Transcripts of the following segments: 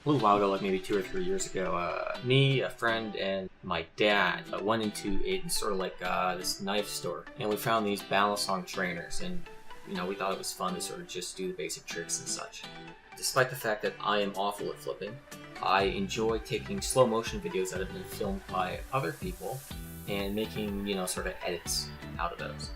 A little while ago, like maybe 2 or 3 years ago, me, a friend, and my dad went into this knife store, and we found these Balisong trainers, and we thought it was fun to sort of just do the basic tricks and such. Despite the fact that I am awful at flipping, I enjoy taking slow motion videos that have been filmed by other people and making, sort of edits out of those.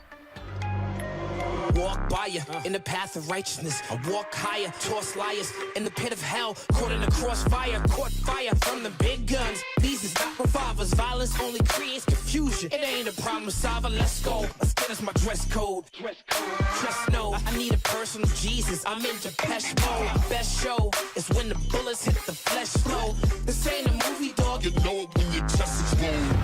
Walk by you in the path of righteousness. I walk higher, toss liars in the pit of hell. Caught in the crossfire, caught fire from the big guns. These is not revolvers. Violence only creates confusion. It ain't a problem solver. Let's go. Let's get us my dress code. Just know I need a personal Jesus. I'm in Depeche mode. Best show is when the bullets hit the flesh flow. This ain't a movie, dog. You know it when your chest explode.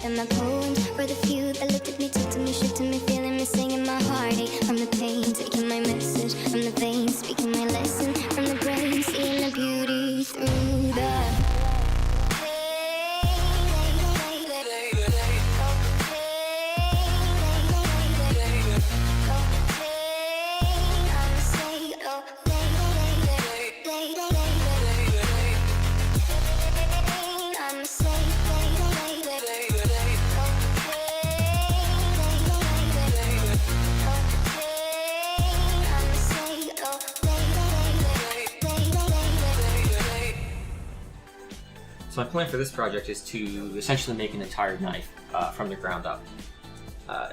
And my poems were the few that looked at me, took to me, shook to me, feeling me, singing my heartache. From the pain, taking my message from the veins, speaking my lesson from the brain, seeing the beauty through the So my plan for this project is to essentially make an entire knife from the ground up.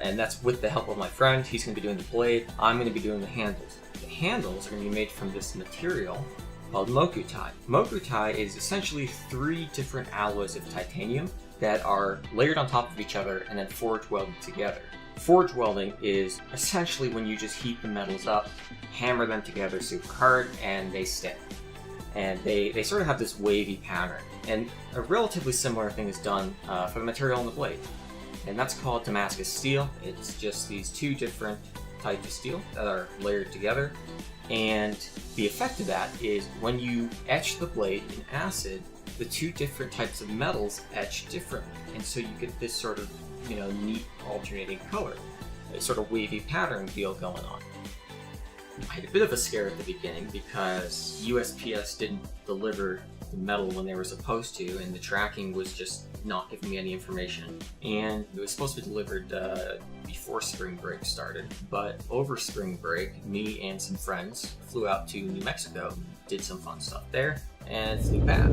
And that's with the help of my friend. He's going to be doing the blade. I'm going to be doing the handles. The handles are going to be made from this material called mokutai. Mokutai is essentially 3 different alloys of titanium that are layered on top of each other and then forge welded together. Forge welding is essentially when you just heat the metals up, hammer them together super hard, and they stick. And they sort of have this wavy pattern. And a relatively similar thing is done for the material on the blade. And that's called Damascus steel. It's just these 2 different types of steel that are layered together. And the effect of that is when you etch the blade in acid, the 2 different types of metals etch differently. And so you get this sort of, neat alternating color. A sort of wavy pattern deal going on. I had a bit of a scare at the beginning because USPS didn't deliver the metal when they were supposed to, and the tracking was just not giving me any information. And it was supposed to be delivered before spring break started, but over spring break, me and some friends flew out to New Mexico, did some fun stuff there, and flew back.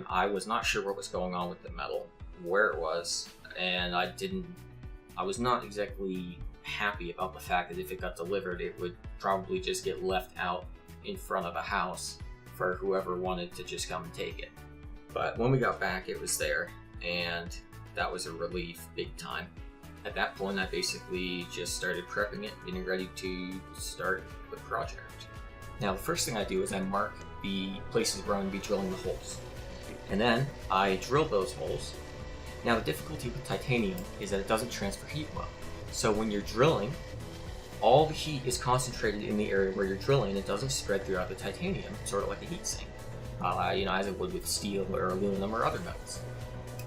I was not sure what was going on with the metal, where it was, and I was not exactly happy about the fact that if it got delivered, it would probably just get left out in front of a house for whoever wanted to just come and take it. But when we got back, it was there, and that was a relief big time. At that point, I basically just started prepping it, getting ready to start the project. Now, the first thing I do is I mark the places where I'm going to be drilling the holes. And then I drill those holes. Now the difficulty with titanium is that it doesn't transfer heat well. So when you're drilling, all the heat is concentrated in the area where you're drilling. It doesn't spread throughout the titanium, sort of like a heat sink, as it would with steel or aluminum or other metals.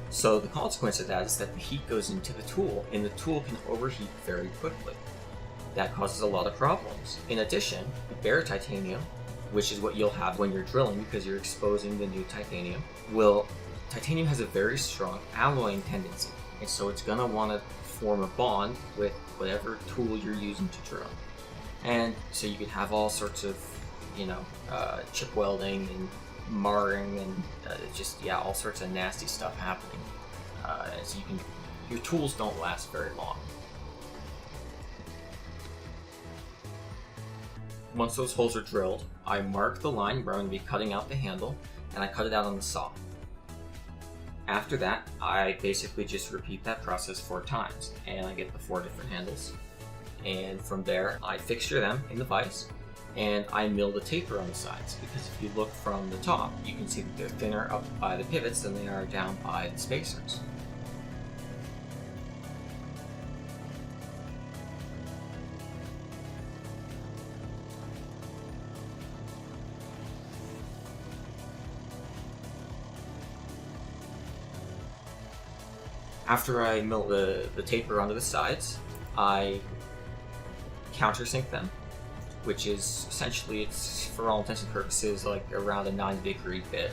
So the consequence of that is that the heat goes into the tool, and the tool can overheat very quickly. That causes a lot of problems. In addition, bare titanium, which is what you'll have when you're drilling because you're exposing the new titanium, titanium has a very strong alloying tendency, and so it's going to want to form a bond with whatever tool you're using to drill. And so you can have all sorts of, chip welding and marring and all sorts of nasty stuff happening. So your tools don't last very long. Once those holes are drilled, I mark the line where I'm going to be cutting out the handle, and I cut it out on the saw. After that, I basically just repeat that process 4 times, and I get the 4 different handles. And from there, I fixture them in the vise, and I mill the taper on the sides, because if you look from the top, you can see that they're thinner up by the pivots than they are down by the spacers. After I mill the taper onto the sides, I countersink them, which is essentially, it's for all intents and purposes like around a 90-degree bit,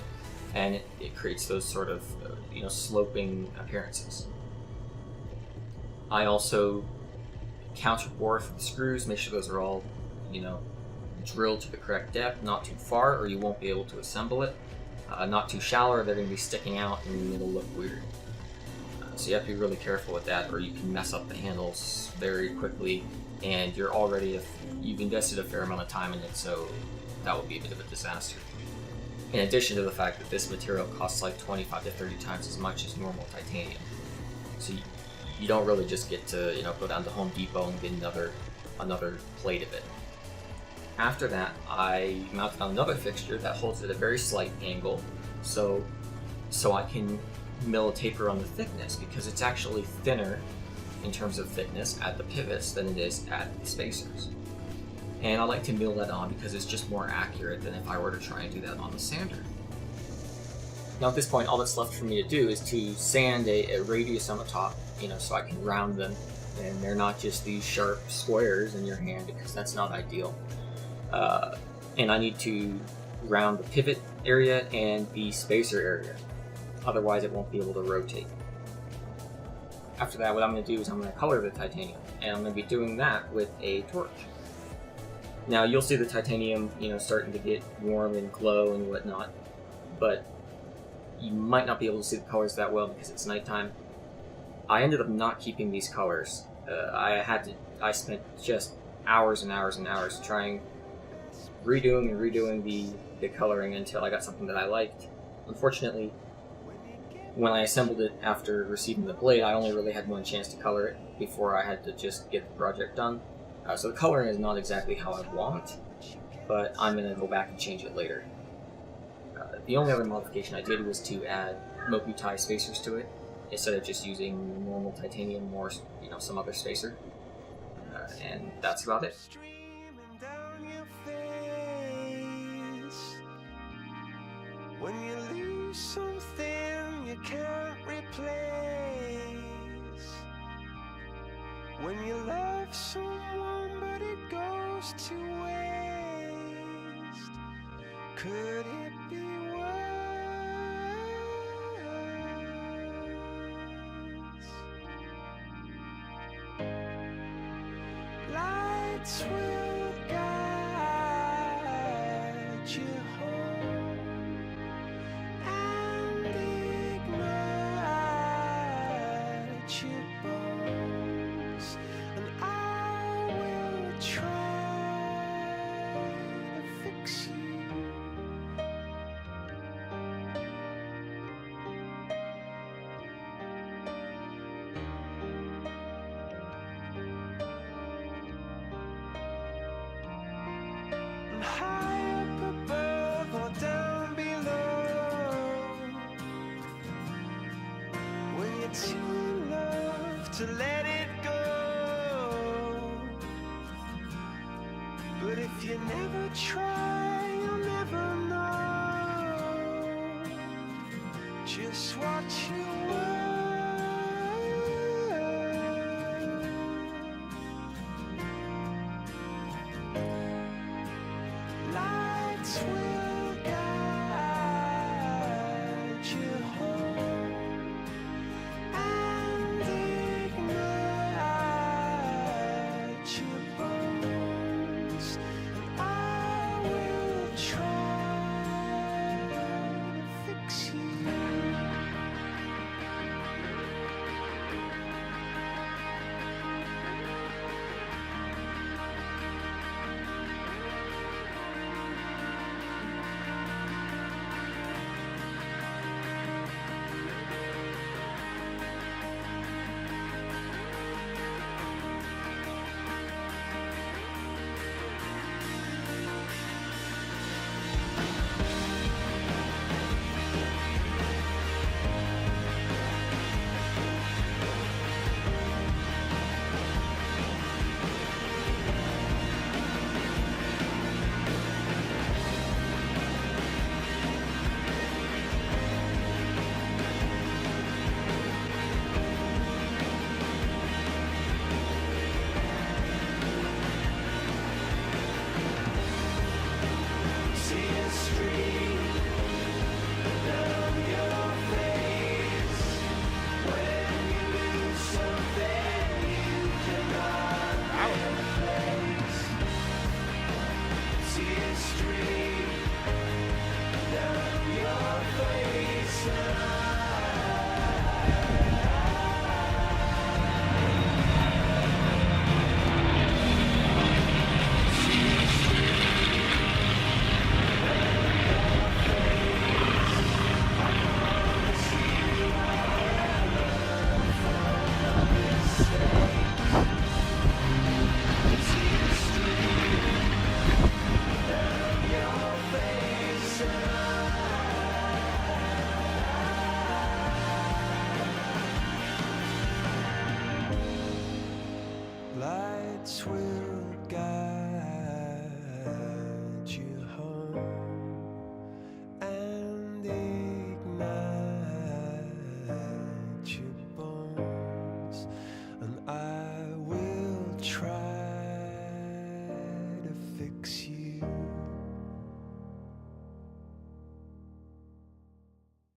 and it creates those sort of sloping appearances. I also counterbore for the screws, make sure those are all drilled to the correct depth, not too far or you won't be able to assemble it, not too shallow or they're going to be sticking out and it'll look weird. So you have to be really careful with that, or you can mess up the handles very quickly, and you've invested a fair amount of time in it, so that would be a bit of a disaster. In addition to the fact that this material costs like 25 to 30 times as much as normal titanium. So you don't really just get to go down to Home Depot and get another plate of it. After that, I mounted on another fixture that holds at a very slight angle, so I can mill a taper on the thickness, because it's actually thinner in terms of thickness at the pivots than it is at the spacers. And I like to mill that on because it's just more accurate than if I were to try and do that on the sander. Now at this point, all that's left for me to do is to sand a radius on the top, so I can round them, and they're not just these sharp squares in your hand, because that's not ideal. And I need to round the pivot area and the spacer area. Otherwise it won't be able to rotate. After that, what I'm going to do is I'm going to color the titanium, and I'm going to be doing that with a torch. Now you'll see the titanium, starting to get warm and glow and whatnot, but you might not be able to see the colors that well because it's nighttime. I ended up not keeping these colors. I spent just hours and hours and hours redoing the coloring until I got something that I liked. Unfortunately, when I assembled it after receiving the blade, I only really had one chance to color it before I had to just get the project done. So the coloring is not exactly how I want, but I'm going to go back and change it later. The only other modification I did was to add Mokutai spacers to it, instead of just using normal titanium or some other spacer. And that's about it. When you lose something you can't replace, when you love someone but it goes to waste, could it be worse? Lights will guide you home and ignite your bones, and I will try to fix you. And high up above or down below, when you're too in love to let it go. But if you never try, you'll never know just what you want.